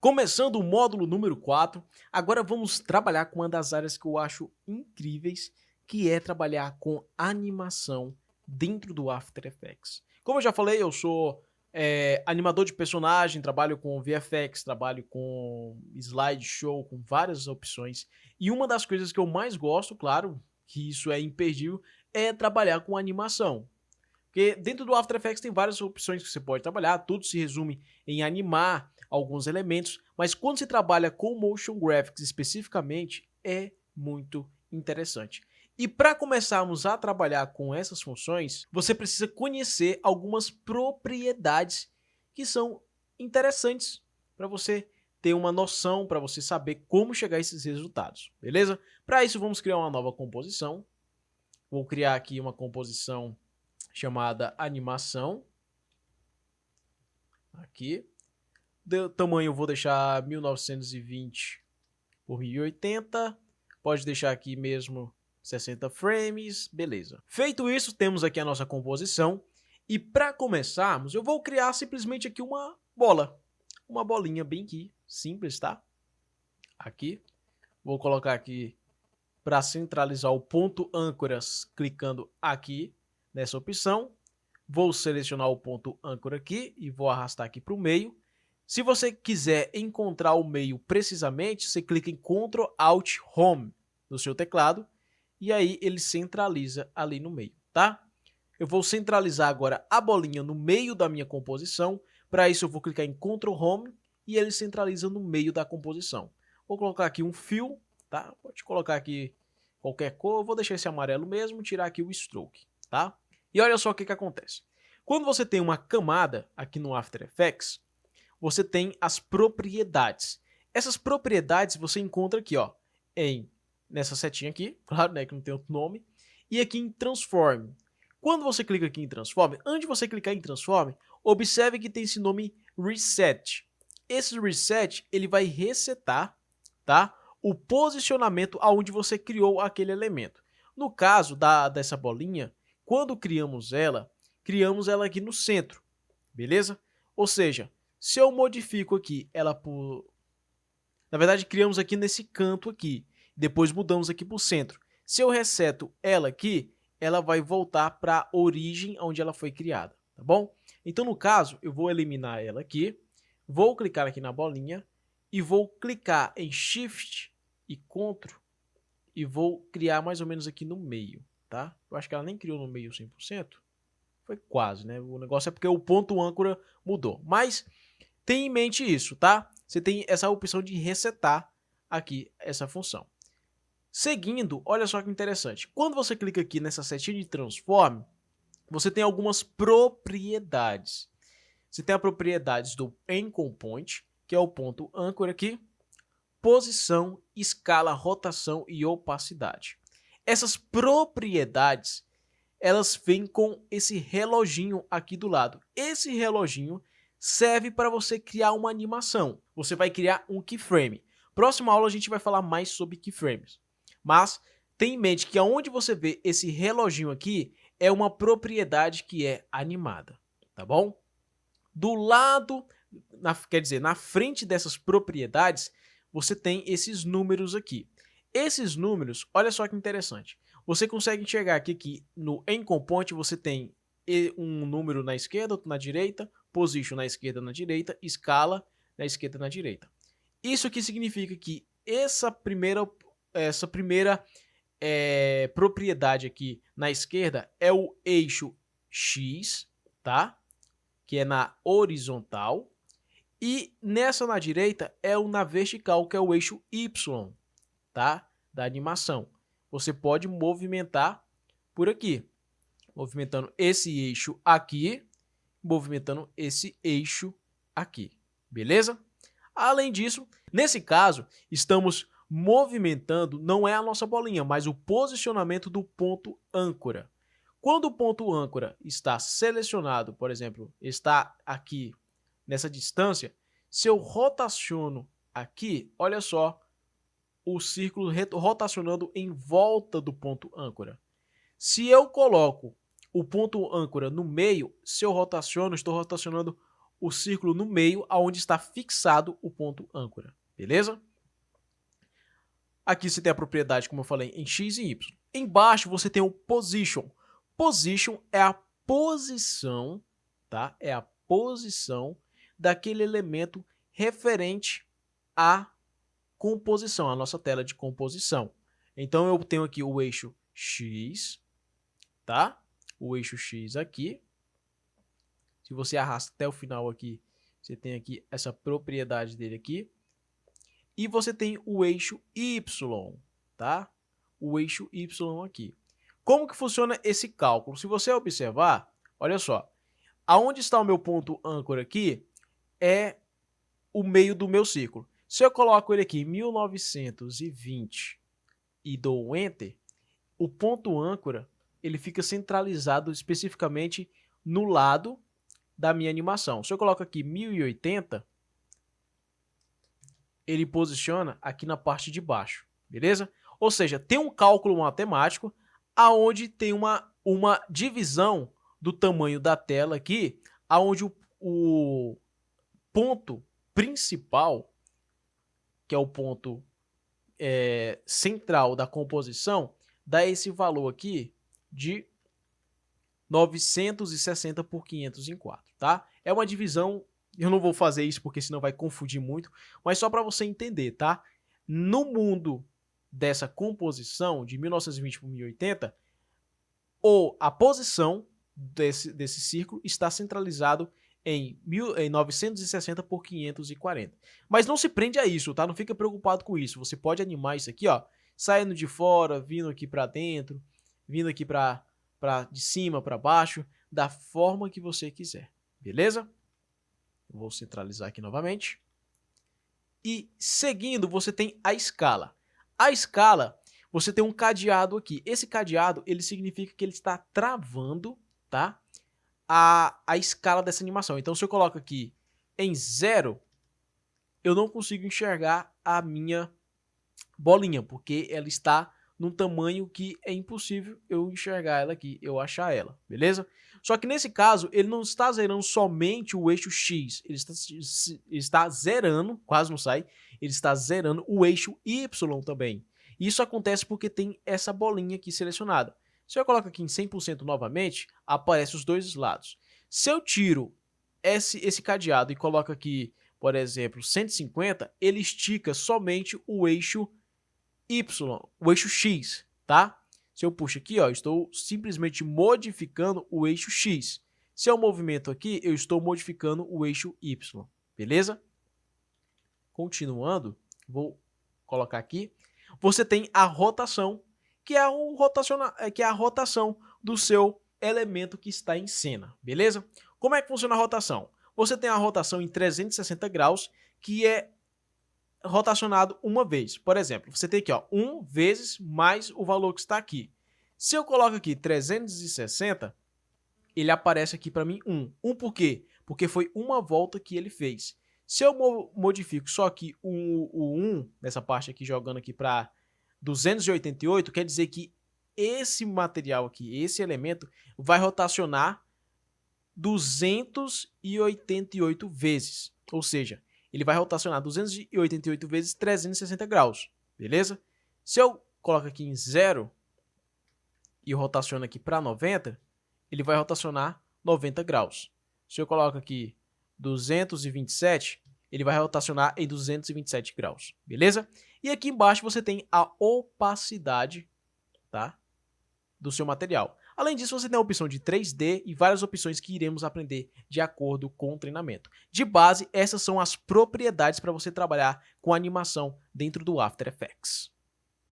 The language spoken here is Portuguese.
Começando o módulo número 4, agora vamos trabalhar com uma das áreas que eu acho incríveis, que é trabalhar com animação dentro do After Effects. Como eu já falei, eu sou animador de personagem, trabalho com VFX, trabalho com slideshow, com várias opções. E uma das coisas que eu mais gosto, claro, que isso é imperdível, é trabalhar com animação. Porque dentro do After Effects tem várias opções que você pode trabalhar, tudo se resume em animar alguns elementos, mas quando se trabalha com motion graphics especificamente, é muito interessante. E para começarmos a trabalhar com essas funções, você precisa conhecer algumas propriedades que são interessantes para você ter uma noção, para você saber como chegar a esses resultados, beleza? Para isso vamos criar uma nova composição. Vou criar aqui uma composição chamada animação. Aqui. De tamanho eu vou deixar 1920 por 1080. Pode deixar aqui mesmo 60 frames. Beleza. Feito isso, temos aqui a nossa composição. E para começarmos, eu vou criar simplesmente aqui uma bola. Uma bolinha bem aqui, simples, tá? Aqui. Vou colocar aqui para centralizar o ponto âncoras, clicando aqui nessa opção. Vou selecionar o ponto âncora aqui e vou arrastar aqui para o meio. Se você quiser encontrar o meio precisamente, você clica em Ctrl Alt Home no seu teclado e aí ele centraliza ali no meio, tá? Eu vou centralizar agora a bolinha no meio da minha composição. Para isso eu vou clicar em Ctrl Home e ele centraliza no meio da composição. Vou colocar aqui um fio, tá? Pode colocar aqui qualquer cor, eu vou deixar esse amarelo mesmo, tirar aqui o stroke, tá? E olha só o que acontece. Quando você tem uma camada aqui no After Effects, você tem as propriedades. Essas propriedades você encontra aqui, ó, nessa setinha aqui, claro, né, que não tem outro nome, e aqui em Transform. Quando você clica aqui em Transform, antes de você clicar em Transform, observe que tem esse nome Reset. Esse Reset, ele vai resetar, tá, o posicionamento aonde você criou aquele elemento. No caso dessa bolinha, quando criamos ela aqui no centro, beleza? Ou seja, se eu modifico aqui ela por... Na verdade, criamos aqui nesse canto aqui, depois mudamos aqui para o centro. Se eu reseto ela aqui, ela vai voltar para a origem onde ela foi criada, tá bom? Então, no caso, eu vou eliminar ela aqui, vou clicar aqui na bolinha e vou clicar em Shift e Ctrl e vou criar mais ou menos aqui no meio, tá? Eu acho que ela nem criou no meio 100%. Foi quase, né? O negócio é porque o ponto âncora mudou. Mas tenha em mente isso, tá? Você tem essa opção de resetar aqui essa função. Seguindo, olha só que interessante. Quando você clica aqui nessa setinha de Transform, você tem algumas propriedades. Você tem a propriedades do Anchor Point, que é o ponto âncora aqui, posição, escala, rotação e opacidade. Essas propriedades, elas vêm com esse reloginho aqui do lado. Esse reloginho serve para você criar uma animação. Você vai criar um keyframe. Próxima aula a gente vai falar mais sobre keyframes. Mas tenha em mente que aonde você vê esse reloginho aqui é uma propriedade que é animada, tá bom? Do lado, quer dizer, na frente dessas propriedades, você tem esses números aqui. Esses números, olha só que interessante. Você consegue enxergar aqui no Anchor Point você tem um número na esquerda, outro na direita, Position na esquerda, na direita, Escala na esquerda, na direita. Isso aqui significa que essa primeira propriedade aqui na esquerda é o eixo X, tá? Que é na horizontal. E nessa na direita é o na vertical, que é o eixo Y, tá? Da animação. Você pode movimentar por aqui, movimentando esse eixo aqui, movimentando esse eixo aqui, beleza? Além disso, nesse caso, estamos movimentando, não é a nossa bolinha, mas o posicionamento do ponto âncora. Quando o ponto âncora está selecionado, por exemplo, está aqui nessa distância, se eu rotaciono aqui, olha só, o círculo rotacionando em volta do ponto âncora. Se eu coloco o ponto âncora no meio, se eu rotaciono, estou rotacionando o círculo no meio, aonde está fixado o ponto âncora, beleza? Aqui você tem a propriedade, como eu falei, em X e Y. Embaixo você tem o position. Position é a posição, tá? É a posição daquele elemento referente à composição, a nossa tela de composição. Então eu tenho aqui o eixo X, tá? O eixo X aqui. Se você arrasta até o final aqui, você tem aqui essa propriedade dele aqui. E você tem o eixo Y, tá? O eixo Y aqui. Como que funciona esse cálculo? Se você observar, olha só. Aonde está o meu ponto âncora aqui é o meio do meu círculo. Se eu coloco ele aqui em 1920 e dou Enter, o ponto âncora ele fica centralizado especificamente no lado da minha animação. Se eu coloco aqui 1080, ele posiciona aqui na parte de baixo, beleza? Ou seja, tem um cálculo matemático aonde tem uma divisão do tamanho da tela aqui, aonde o ponto principal, que é o ponto central da composição, dá esse valor aqui de 960 por 504, tá? É uma divisão, eu não vou fazer isso porque senão vai confundir muito, mas só para você entender, tá? No mundo dessa composição de 1920 por 1080, a posição desse círculo está centralizado em 960 por 540. Mas não se prende a isso, tá? Não fica preocupado com isso. Você pode animar isso aqui, ó, saindo de fora, vindo aqui para dentro, vindo aqui para de cima para baixo, da forma que você quiser, beleza? Vou centralizar aqui novamente. E seguindo, você tem a escala. A escala, você tem um cadeado aqui. Esse cadeado, ele significa que ele está travando, tá? A escala dessa animação. Então, se eu coloco aqui em 0, eu não consigo enxergar a minha bolinha, porque ela está num tamanho que é impossível eu enxergar ela aqui, eu achar ela, beleza? Só que nesse caso, ele não está zerando somente o eixo X, ele está zerando, quase não sai, ele está zerando o eixo Y também. Isso acontece porque tem essa bolinha aqui selecionada. Se eu coloco aqui em 100% novamente, aparece os dois lados. Se eu tiro esse cadeado e coloco aqui, por exemplo, 150, ele estica somente o eixo Y, o eixo X, tá? Se eu puxo aqui, ó, estou simplesmente modificando o eixo X. Se eu movimento aqui, eu estou modificando o eixo Y, beleza? Continuando, vou colocar aqui. Você tem a rotação, que é a rotação do seu elemento que está em cena, beleza? Como é que funciona a rotação? Você tem a rotação em 360 graus, que é rotacionado uma vez. Por exemplo, você tem aqui, ó, 1 vezes mais o valor que está aqui. Se eu coloco aqui 360, ele aparece aqui para mim 1. 1 por quê? Porque foi uma volta que ele fez. Se eu modifico só aqui o 1, nessa parte aqui, jogando aqui para 288, quer dizer que esse material aqui, esse elemento, vai rotacionar 288 vezes. Ou seja, ele vai rotacionar 288 vezes 360 graus, beleza? Se eu coloco aqui em 0 e rotaciono aqui para 90, ele vai rotacionar 90 graus. Se eu coloco aqui 227, ele vai rotacionar em 227 graus, beleza? E aqui embaixo você tem a opacidade, tá, do seu material. Além disso, você tem a opção de 3D e várias opções que iremos aprender de acordo com o treinamento. De base, essas são as propriedades para você trabalhar com animação dentro do After Effects.